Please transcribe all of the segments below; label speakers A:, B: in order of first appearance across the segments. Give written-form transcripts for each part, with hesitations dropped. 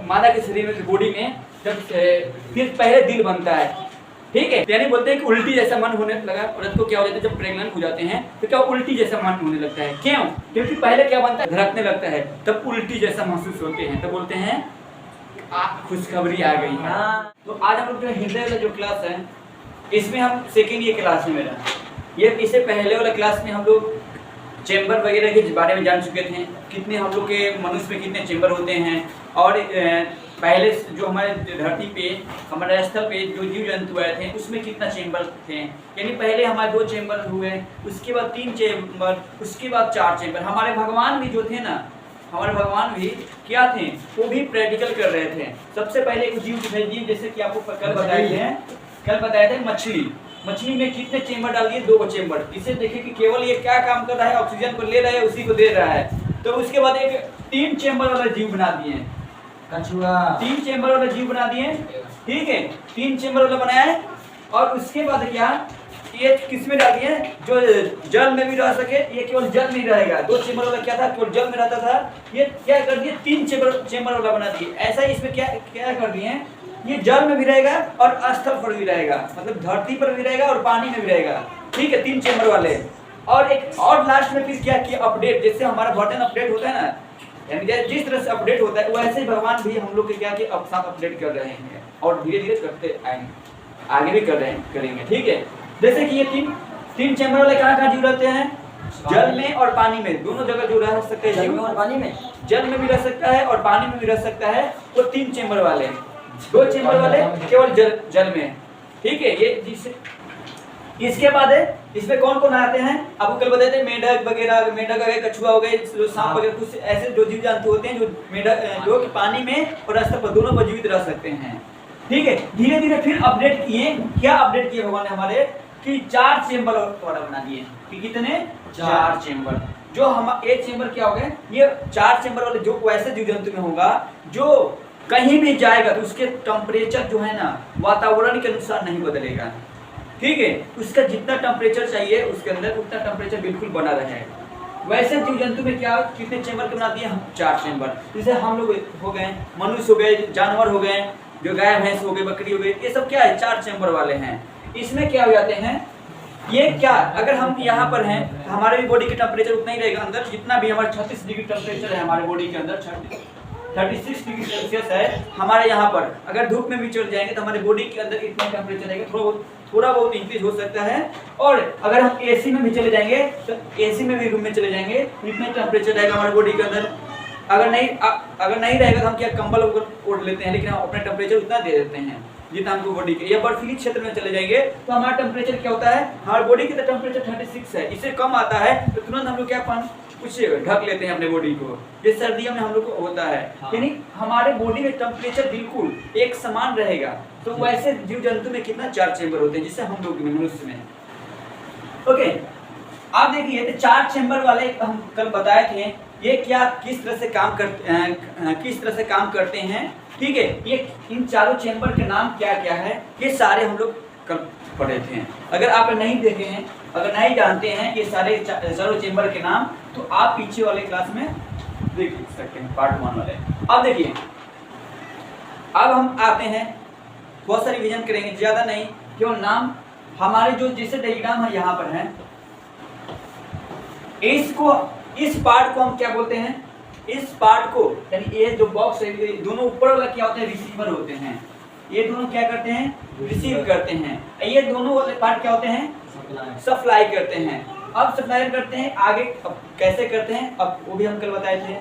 A: मादा के शरीर में बॉडी में जब फिर पहले दिल बनता है, ठीक है। यानी बोलते हैं कि उल्टी जैसा मन होने लगा। औरत को क्या हो जाता है जब प्रेग्नेंट हो जाते हैं तो क्या उल्टी जैसा मन होने लगता है। क्यों? क्योंकि पहले क्या बनता है, धड़कने लगता है, तब उल्टी जैसा महसूस होते हैं, तो बोलते हैं खुशखबरी आ गई है। तो आज हम लोग जो हृदय वाला जो क्लास है, इसमें हम सेकेंड ये क्लास है मेरा। ये इससे पहले वाला क्लास में हम लोग चेंबर वगैरह के बारे में जान चुके थे, कितने हम लोग के मनुष्य में कितने चेंबर होते हैं, और पहले जो हमारे धरती पे हमारे स्थल पे जो जीव जंतु आए थे उसमें कितना चेंबर थे। यानी पहले हमारे 2 चेंबर हुए, उसके बाद 3 चेंबर, उसके बाद 4 चेंबर। हमारे भगवान भी जो थे ना, हमारे भगवान भी क्या थे, वो भी प्रैक्टिकल कर रहे थे। सबसे पहले एक जीव दिखाई दिए, जैसे कि आपको कल बताए थे मछली में कितने चेंबर डाल दिए, 2 चेंबर। इसे देखिए कि केवल ये क्या काम कर रहा है, ऑक्सीजन को ले रहा है, उसी को दे रहा है। तो उसके बाद एक 3 चेंबर वाला जीव बना दिए, कछुआ 3 चेंबर वाला जीव बना दिए, ठीक है, 3 चेंबर वाला बनाया है। और उसके बाद क्या, ये किस में डाल दिए, जो जल में भी रह सके, ये केवल जल में ही रहेगा। 2 चेंबर वाला क्या था, केवल जल में रहता था, ये क्या कर दिए 3 चेंबर वाला बना दिए। ऐसा ही इसमें क्या कर दिए, ये जल में भी रहेगा और स्थल पर भी रहेगा, मतलब धरती पर भी रहेगा और पानी में भी रहेगा, ठीक है, 3 चेंबर वाले। और एक और लास्ट में फिर क्या किया, अपडेट। जैसे हमारा वर्जन अपडेट होता है ना, यानी जिस तरह से अपडेट होता है वैसे ही भगवान भी हम लोग के क्या किया, अब साथ अपडेट कर रहे हैं और धीरे धीरे करते आएंगे, आगे भी करेंगे, ठीक है। जैसे कि ये तीन चेंबर वाले कहाँ जीव रहते हैं, जल में और पानी में, दोनों जगह जो रह सकते हैं। जल में और पानी में, जल में भी रह सकता है और पानी में भी रह सकता है। वो 3 चेंबर वाले, 2 चेंबर वाले केवल जल में, ठीक है। ये जिससे इसके बाद है, इसमें कौन कौन आते हैं आपको कल बताए थे, मेढक वगैरह, मेढक हो गए, कछुआ हो गए, सांप वगैरह, कुछ ऐसे जो जीव जंतु होते हैं जो कि पानी में और स्थल पर दोनों पर जीवित रह सकते हैं, ठीक है। धीरे धीरे फिर अपडेट किए, क्या अपडेट किए भगवान ने हमारे, कि 4 चेंबर वाला बना दिए। कि कितने, 4 चेंबर। जो हम एक चेंबर क्या हो गए, ये 4 चेंबर वाले जो वैसे जीव जंतु में होगा जो कहीं भी जाएगा तो उसके टेम्परेचर जो है ना वातावरण के अनुसार नहीं बदलेगा, ठीक है। उसका जितना टेम्परेचर चाहिए उसके अंदर उतना टेम्परेचर बिल्कुल बना रहेगा। वैसे जीव जंतु में क्या कितने चेंबर के बना दिए हम, 4 चेंबर। जैसे हम लोग हो गए, मनुष्य हो गए, जानवर हो गए, जो गाय भैंस हो गए, बकरी हो गई, ये सब क्या है, 4 चेंबर वाले हैं। इसमें क्या हो जाते हैं, ये क्या, अगर हम यहाँ पर हैं हमारे भी बॉडी के टेम्परेचर उतना ही रहेगा अंदर, जितना भी हमारा 36 डिग्री टेम्परेचर है हमारे बॉडी के अंदर, 36 डिग्री सेल्सियस है हमारे यहाँ पर। अगर धूप में भी चल जाएंगे तो हमारे बॉडी के अंदर इतना टेम्परेचर रहेगा, थोड़ा बहुत इंक्रीज हो सकता है। और अगर हम एसी में भी चले जाएंगे तो एसी में भी रूम में चले जाएंगे तो इतना टेम्परेचर रहेगा हमारे बॉडी के अंदर। अगर नहीं रहेगा तो हम क्या कंबल ओढ़ लेते हैं, लेकिन हम अपना टेम्परेचर उतना दे देते हैं जितना हमको बॉडी के। या बर्फीली क्षेत्र में चले जाएंगे तो हमारा टेम्परेचर क्या होता है, हमारे बॉडी का टेम्परेचर 36 है, इससे कम आता है तो तुरंत हम लोग क्या कुछ ढक लेते हैं अपने बॉडी को। ये सर्दियों में हम लोग को होता है, यानी हमारे बॉडी में टेम्परेचर बिल्कुल एक समान रहेगा। तो वैसे जीव जंतु में कितना, 4 चेंबर होते हैं, जिससे हम लोग मनुष्य में, ओके। आप देखिए 4 चेंबर वाले हम कल बताए थे, ये क्या किस तरह से काम करते हैं, ठीक है। ये इन चारों चेंबर के नाम क्या क्या है, ये सारे हम लोग कल पढ़े थे। अगर आप नहीं देखे हैं, अगर नहीं जानते हैं ये सारे चारों चेंबर के नाम, तो आप पीछे वाले क्लास में देख सकते हैं, पार्ट 1 वाले। अब देखिए, अब हम आते हैं, बहुत सारी रिवीजन करेंगे, ज्यादा नहीं, केवल नाम हमारे जो जैसे डायग्राम है यहाँ पर है, इस पार्ट को हम क्या बोलते हैं, इस पार्ट को, यानी ये जो बॉक्स है, दोनों ऊपर वाला क्या होते हैं, रिसीवर होते हैं। ये दोनों क्या करते हैं, रिसीव करते हैं। ये दोनों वाले पार्ट क्या होते हैं, सप्लाई करते हैं। अब सप्लाई करते हैं आगे, अब कैसे करते हैं, अब वो भी हम कल बताए थे,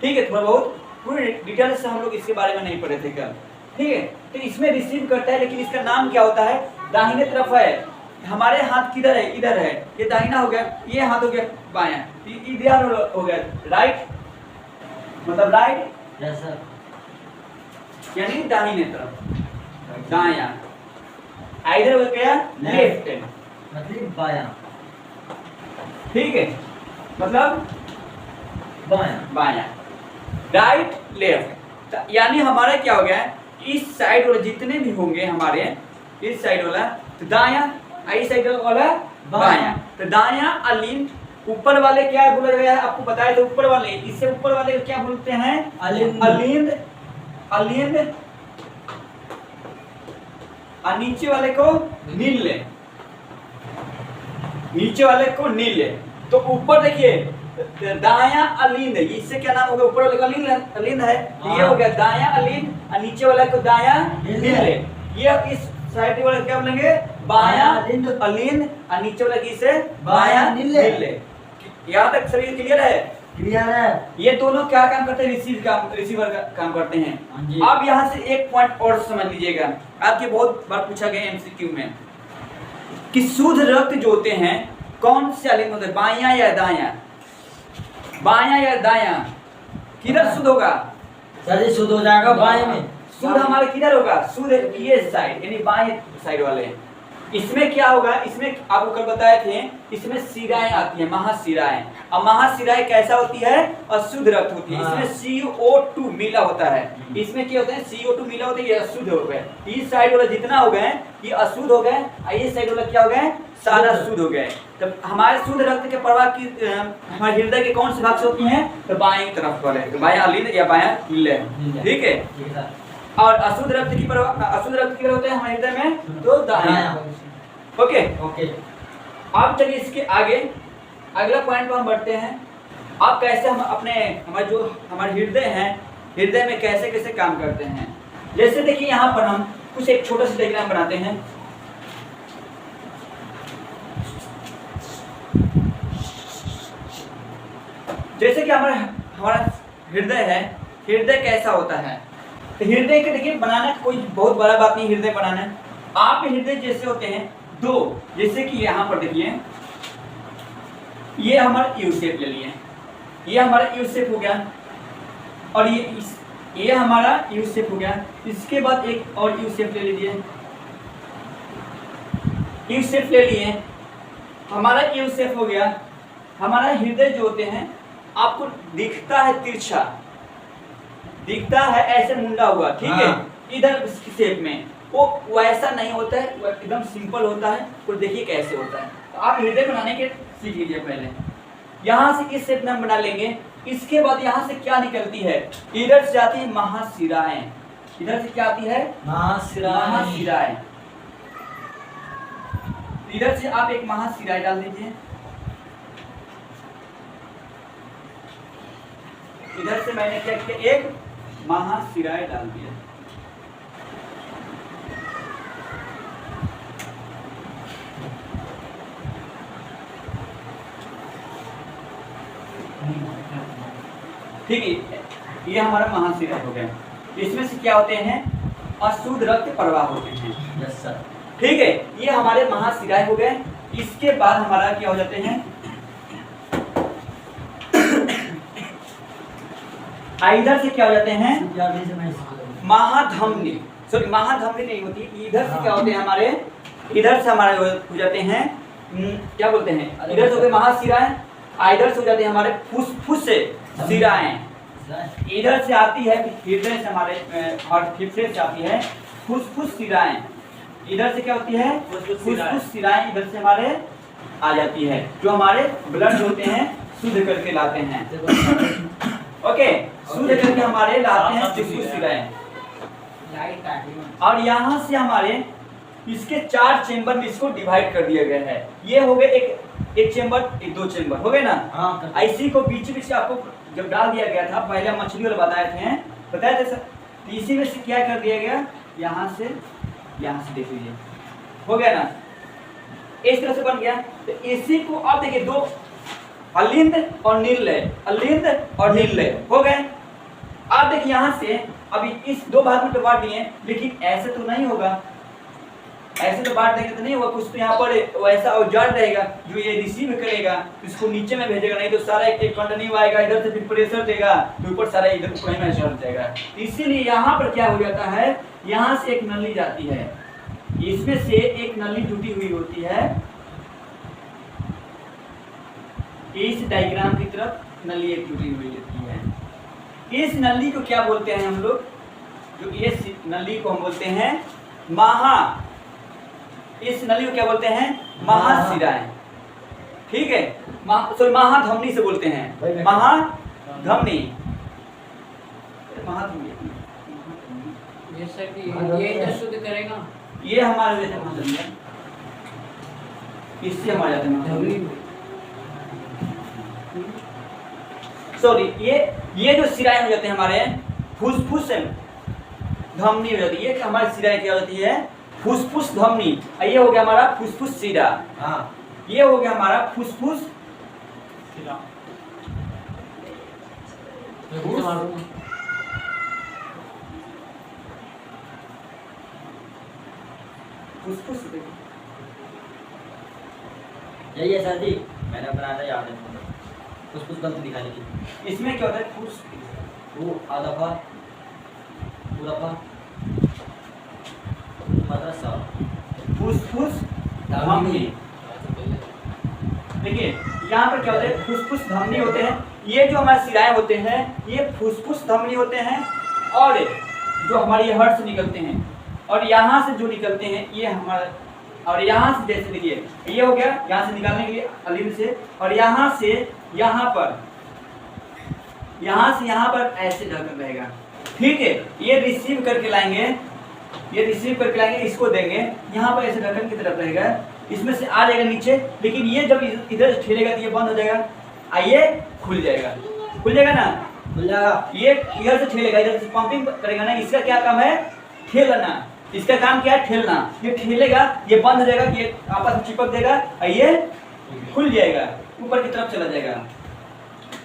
A: ठीक है। थोड़ा बहुत पूरी डिटेल से हम लोग इसके बारे में नहीं पढ़े थे कल, ठीक है। तो इसमें रिसीव करता है, लेकिन इसका नाम क्या होता है, दाहिने तरफ है। हमारे हाथ किधर है, इधर है, ये दाहिना हो गया, ये हाथ हो गया बायां, इधर हो गया राइट, मतलब राइट, यानी दाहिने तरफ, दायां। इधर हो गया लेफ्ट, मतलब बायां, ठीक है, मतलब बायां, राइट लेफ्ट। यानी हमारा क्या हो गया, इस साइड वाले जितने भी होंगे हमारे, इस साइड वाला तो दायां, इस साइड वाला बायां। तो दायां अलिंद, ऊपर वाले क्या बोला गया है आपको बताया, तो ऊपर वाले, इससे ऊपर वाले क्या बोलते हैं, अलिंद, अलिंद और नीचे वाले को नील, नीचे वाले को नील। तो ऊपर देखिए दाया अलिंद, इससे क्या नाम हो गया, ऊपर वाले का अलिंद, अलिंद है, ये हो गया दाया अलिंद और नीचे वाले को दाया नील। ये इस साइड वाले क्या बोलेंगे, बाया अलिंद और नीचे वाले की से बाया नील। यहाँ तक सभी क्लियर है?
B: क्लियर है।
A: ये दोनों क्या काम करते हैं, रिसीवर का काम करते हैं। अब यहाँ से एक पॉइंट और समझ लीजिएगा, आपके बहुत बार पूछा गया एमसीक्यू में कि शुद्ध रक्त जो होते हैं कौन से अलिंद होते हैं, बायां या दायां, बायां या दायां, किधर शुद्ध होगा?
B: सर ये शुद्ध हो जाएगा बाएं में।
A: शुद्ध हमारे किधर होगा, शुद्ध ये साइड यानी बाएं साइड वाले। इसमें क्या होगा, इसमें आपको कल बताए थे, इसमें शिराएं आती है, महाशिराएं। और महाशिराएं कैसा होती है, अशुद्ध रक्त होती है। इसमें CO2 मिला होता है, इसमें क्या होता है, CO2 मिला होता है, ये अशुद्ध हो गए। इस साइड वाला जितना हो गए ये अशुद्ध हो गए और ये साइड वाला क्या हो गए, सारा शुद्ध हो गए। तब हमारे शुद्ध रक्त के प्रवाह की हमारे हृदय के कौन से भाग से होती हैं, तो बाएं तरफ वाले, बायां अलिंद या बायां नील, ठीक है। और अशुद्ध रक्त की प्रवाह, अशुद्ध रक्त की होते हैं हमारे हृदय में, तो दायां। Okay
B: okay.
A: अब चलिए इसके आगे अगला पॉइंट पर हम बढ़ते हैं। आप कैसे हम अपने हमारे जो हमारे हृदय हैं, हृदय में कैसे कैसे काम करते हैं। जैसे देखिए यहाँ पर हम कुछ एक छोटा सा डायग्राम बनाते हैं। जैसे कि हमारा हृदय है, हृदय कैसा होता है, तो हृदय के देखिए बनाना कोई बहुत बड़ा बात नहीं, हृदय बनाना। आप हृदय जैसे होते हैं दो, जैसे कि यहाँ पर देखिए ये हमारा यू शेप ले लिए, ये हमारा यू शेप हो गया, और ये हमारा यू शेप हो गया। इसके बाद एक और यू शेप ले लीजिए, यू शेप ले लिए, हमारा यू शेप हो गया। हमारा हृदय जो होते हैं आपको दिखता है तिरछा, दिखता है ऐसे मुंडा हुआ, ठीक है, इधर शेप में, वो वैसा नहीं होता है, वो एकदम सिंपल होता है। और देखिए कैसे होता है, तो आप हृदय बनाने के सीख लीजिए। पहले यहाँ से इस शेप में हम बना लेंगे। इसके बाद यहाँ से क्या निकलती है, इधर से आती है महाशिराएं, इधर से क्या आती है, महाशिराएं। इधर से आप एक महाशिराएं डाल दीजिए, इधर से मैंने क्या किया, एक महाशिराएं डाल दिया। ठीक है, ये हमारा महाशिराएं हो गया। इसमें से क्या होते हैं, अशुद्ध रक्त प्रवाह होते हैं।
B: Yes sir.
A: ठीक है, ये हमारे महाशिराएं हो गए। इसके बाद हमारा क्या हो जाते हैं, इधर से क्या हो जाते हैं, महाधमनी। सॉरी महाधमनी नहीं होती, इधर से क्या होते हैं हमारे, इधर से हमारे हो जाते हैं, क्या बोलते हैं, इधर से होते हैं महाशिराएं, इधर से हो जाते हैं हमारे फुसफुस से शिराएं। इधर से आती है हृदय से हमारे और फेफड़े से आती है फुसफुस शिराएं। इधर से क्या होती है, फुसफुस शिराएं इधर से हमारे आ जाती है, जो हमारे ब्लड होते हैं शुद्ध करके लाते हैं। ओके, शुद्ध करके हमारे लाते हैं फुसफुस शिराएं। और यहाँ से हमारे इसके 4 चेंबर में इसको डिवाइड कर दिया गया है। ये हो गए एक चेंबर, एक 2 चेंबर हो गए ना। ऐसी को बीच बीच आपको जब डाल दिया गया था, पहले मछली वाला बताए थे सर, इसी में से क्या कर दिया गया, यहाँ से देख लीजिए, हो गया ना, इस तरह से बन गया। तो इसी को अब देखिए 2 अलिंद और नील, अलिंद और नील हो गए। अब देखिए यहाँ से अभी इस 2 भाग में तो बांट दिए, लेकिन ऐसे तो नहीं होगा, ऐसे तो बांट देंगे तो नहीं होगा, कुछ तो यहाँ पर वैसा औजार रहेगा जो ये रिसीव करेगा, इसको नीचे में भेजेगा, नहीं तो सारा एक कंटिन्यू आएगा, इधर से फिर प्रेशर देगा तो ऊपर सारा इधर ऊपर में चढ़ जाएगा। इसीलिए यहाँ पर क्या हो जाता है, यहाँ से एक नली जाती है, इसमें से एक नली जुटी हुई होती है, इस डायग्राम की तरफ नली एक जुटी हुई होती है। इस नली को क्या बोलते हैं हम लोग, जो ये नली को हम बोलते हैं इस नली को क्या बोलते हैं, महाशिराएं। ठीक है, सॉरी महाधमनी से बोलते हैं, महाधमनी,
C: जैसा कि ये इधर शुद्ध करेगा
A: ये हमारे वैसे पहुंच गया, इससे हमारे जाते हैं सॉरी ये जो सिराएं हो जाते हैं हमारे फुसफुस धमनी हो जाती है, कि हमारी सिराएं क्या होती है फुसफुस धमनी। ये हो गया हमारा फुसफुस सिरा,
B: हाँ
A: ये हो गया हमारा फुसफुस सिरा। फुसफुस
B: यही है सर जी, मैंने बनाया था, याद है कुछ गलती दिखाई थी।
A: इसमें क्या होता है फुस
B: वो आधा पा पूरा पा मदरसा
A: फुसफुस धमनी। देखिए यहाँ पर क्या होता है फुसफुस धमनी होते हैं, ये जो हमारे सिराएं होते हैं ये फुसफुस धमनी होते हैं, और जो हमारे ये हर्ट से निकलते हैं, और यहाँ से जो निकलते हैं ये हमारा, और यहाँ से जैसे देखिए ये हो गया यहाँ से निकालने के लिए अलीम से, और यहाँ से यहाँ पर ऐसे ढकन रहेगा। ठीक है, ये रिसीव करके लाएंगे, इसको देंगे, यहाँ पर ऐसे ढक्कन की तरफ रहेगा, इसमें से आ जाएगा नीचे, लेकिन ये जब इधर से ठेलेगा तो ये बंद हो जाएगा, आइए खुल जाएगा ना, खुल जाएगा। ये इधर से ठेलेगा, इधर से पंपिंग करेगा ना, इसका क्या काम है ठेलना, इसका काम क्या है ठेलना। ये ठेलेगा, ये बंद हो जाएगा, ये आपस में चिपक देगा, ये खुल जाएगा, ऊपर की तरफ चला जाएगा।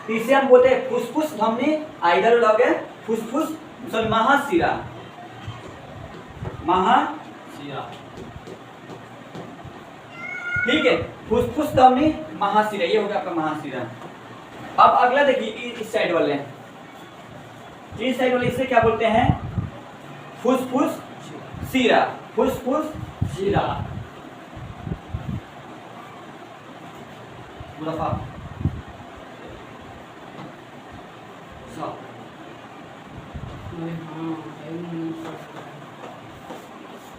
A: तो इसे हम बोलते हैं फुसफुस धमनी। इधर लोग है फुसफुस सॉरी महाशिरा, महाशिरा। ठीक है, फुसफुस धमनी महाशिरा, ये हो गया आपका महाशिरा। अब अगला देखिए इस साइड वाले, इसे क्या बोलते हैं फुसफुस शिरा, फुसफुस शिरा।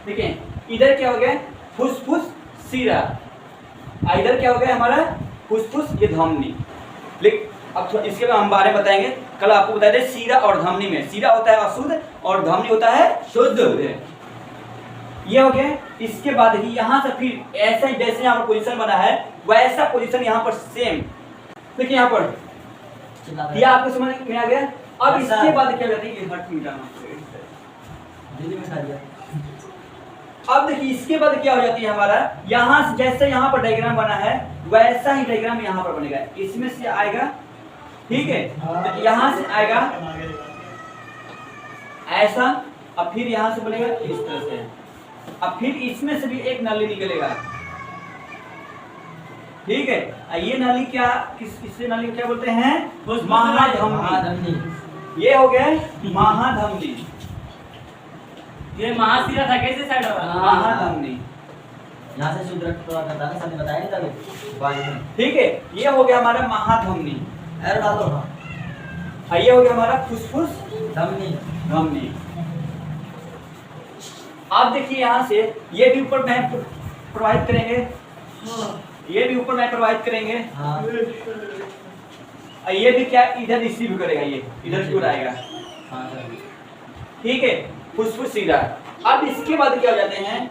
A: ठीक है, इधर क्या हो गया फुसफुस शिरा, इधर क्या हो गया हमारा फुसफुस ये धमनी। लेकिन अब इसके बाद हम बारे में बताएंगे, कल आपको बताए थे शिरा और धमनी में, शिरा होता है अशुद्ध और धमनी होता है शुद्ध। ये हो गया। इसके बाद देखिए यहाँ से फिर ऐसा ही जैसे यहाँ पर पोजीशन बना है वैसा पोजीशन यहाँ पर सेम, देखिए यहाँ पर दिया, आपको समझ में आ गया। अब इसके बाद क्या कहते हैं हट मिटाना, अब देखिए इसके बाद क्या हो जाती है हमारा, यहाँ से जैसे यहाँ पर डायग्राम बना है वैसा ही डायग्राम यहाँ पर बनेगा, इसमें से आएगा, ठीक है, तो यहाँ से आएगा ऐसा, अब फिर यहाँ से बनेगा इस तरह से, अब फिर इसमें से भी एक नाली निकलेगा, ठीक है। ये नाली क्या, इससे नाली क्या बोलते हैं महाधमनी। ये हो गए महाधमनी,
C: ये महाशिरा था, कैसे साइड होगा
A: महाधमनी,
B: यहाँ से शुद्ध रक्त प्रवाह करता है, सबने बताया नहीं था वायु में,
A: ठीक है। ये हो गया हमारा महाधमनी,
B: एरो डाल दो। हाँ,
A: ये हो गया हमारा फुसफुस
B: धमनी,
A: धमनी। आप देखिए यहाँ से ये भी ऊपर में प्रवाहित करेंगे, ये भी ऊपर में प्रवाहित करेंगे,
B: हाँ
A: ये भी क्या इधर रिसीव करेगा, ये इधर क्यों आएगा,
B: हाँ सर,
A: ठीक है, फुसफुस सीधा। अब इसके बाद क्या हो जाते हैं,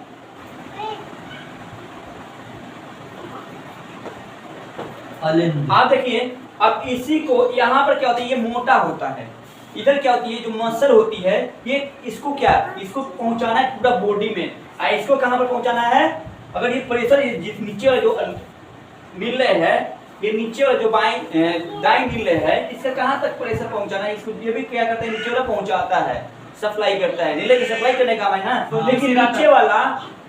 A: आप देखिए, अब इसी को यहाँ पर क्या होता है, ये मोटा होता है, इधर क्या होती है जो मसल होती है, ये इसको क्या, इसको पहुंचाना है पूरा बॉडी में। इसको कहाँ पर पहुंचाना है, अगर ये प्रेशर नीचे वाला जो निलय है, ये नीचे वाला जो दाईं निलय है, इसका कहाँ तक प्रेशर पहुंचाना है, इसको ये भी क्या करता है, नीचे वाला पहुंचाता है, सप्लाई करता है, निलय की सप्लाई करने का है ना। तो लेकिन नीचे वाला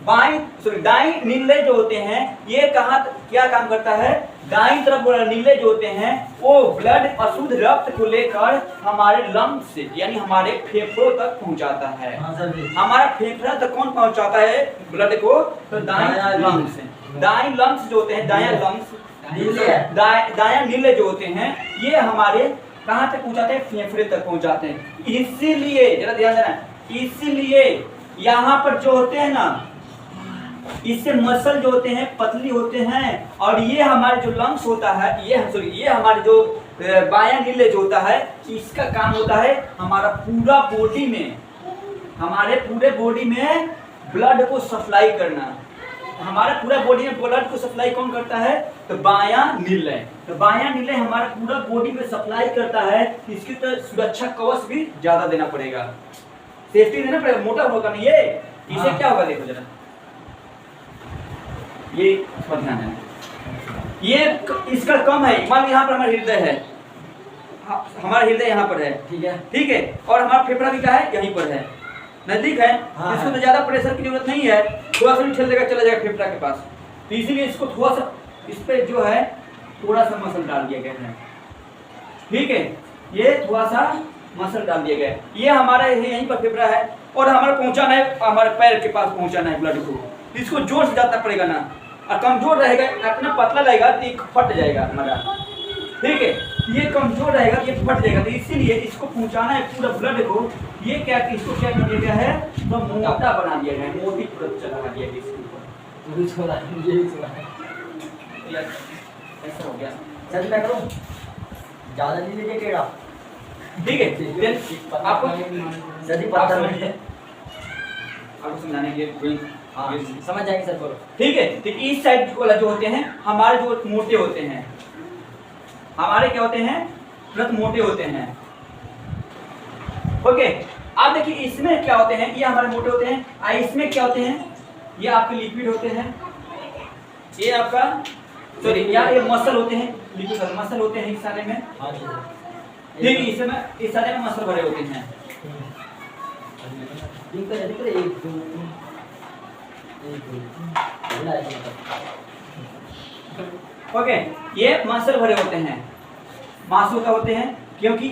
A: दाईं निलय जो होते हैं, ये कहाँ क्या काम करता है, दाईं तरफ वाला निलय जो होते हैं वो ब्लड अशुद्ध रक्त को लेकर हमारे लंग्स से यानी हमारे फेफड़ों तक पहुंचाता है। हमारा फेफड़ा तक कौन पहुंचाता है ब्लड को, तो दाईं लंग्स से। दाईं लंग्स जो होते हैं, दायां लंग्स, दायां निलय जो होते हैं, ये हमारे कहाँ तक पहुंचाते हैं, फेफड़े तक पहुंचाते हैं। इसीलिए जरा ध्यान देना, इसीलिए यहाँ पर जो होते हैं ना, इससे मसल जो होते हैं पतली होते हैं, और ये हमारे जो लंग्स होता है, ये हमारे जो बायां निलय जो होता है, इसका काम होता है हमारा पूरा बॉडी में हमारे पूरे बॉडी में ब्लड को सप्लाई करना। हमारे पूरा बॉडी में ब्लड को सप्लाई कौन करता है? तो बायां निलय। तो बायां निलय हमारा पूरा बॉडी में सप्लाई करता है। इसकी तो सुरक्षा कवच भी ज्यादा देना पड़ेगा, सेफ्टी देना पड़ेगा, मोटा होगा नहीं ये। इसे क्या होगा देखो जरा, ये पर ध्यान है, ये इसका कम है। मान लो यहाँ पर हमारा हृदय है, हमारा हृदय यहाँ पर है,
B: ठीक है,
A: ठीक है, और हमारा फेफड़ा भी कहाँ है? यहीं पर है, नजदीक है। इसको तो ज्यादा प्रेशर की जरूरत नहीं है, थोड़ा सा भी ठेल देगा चला जाएगा फेफड़ा के पास। तो इसीलिए इसको थोड़ा सा इस पे जो है थोड़ा सा मसल डाल दिया गया है, ठीक है, ये थोड़ा सा मसल डाल दिया गया है। ये हमारा यहीं पर फेफड़ा है और हमारा पहुंचाना है, हमारे पैर के पास पहुंचाना है ब्लड को। इसको जोर से जाना पड़ेगा ना, और कमजोर रहेगा, इतना पतला रहेगा तो ये फट जाएगा हमारा, ठीक है। ये कमजोर रहेगा ये फट जाएगा, तो इसीलिए इसको पहुंचाना है पूरा ब्लड को। ये क्या, इसको क्या कर दिया गया है? तो मोटा बना दिया गया है, मोटी परत चढ़ा दिया गया इसके ऊपर।
B: ये छोड़ा, ये छोड़ा।
A: ऐसा हो गया,
B: सर मैं करूं, ज्यादा नहीं लीजिए टेढ़ा,
A: ठीक है। आपको
B: जल्दी पत्थर में
A: आपको समझाने के लिए
B: हाँ समझ जाएंगे सर, बोलो।
A: ठीक है। तो इस साइड वाला जो होते हैं हमारे जो मोटे होते हैं, हमारे क्या होते हैं? तुरंत मोटे होते हैं, ओके। अब देखिए इसमें क्या होते हैं, ये हमारे मोटे होते हैं, और इसमें क्या होते हैं? ये आपके लिक्विड होते हैं, ये आपका सॉरी यार ये मसल होते हैं, लिक्विड मसल होते हैं इस सारे में,
B: हाँ जी सर,
A: ठीक है। इसमें इस सारे में मसल भरे होते हैं,
B: दिख रहा है, 1 2 3
A: ओके। ये मसल भरे होते हैं, मांसों का होते हैं, क्योंकि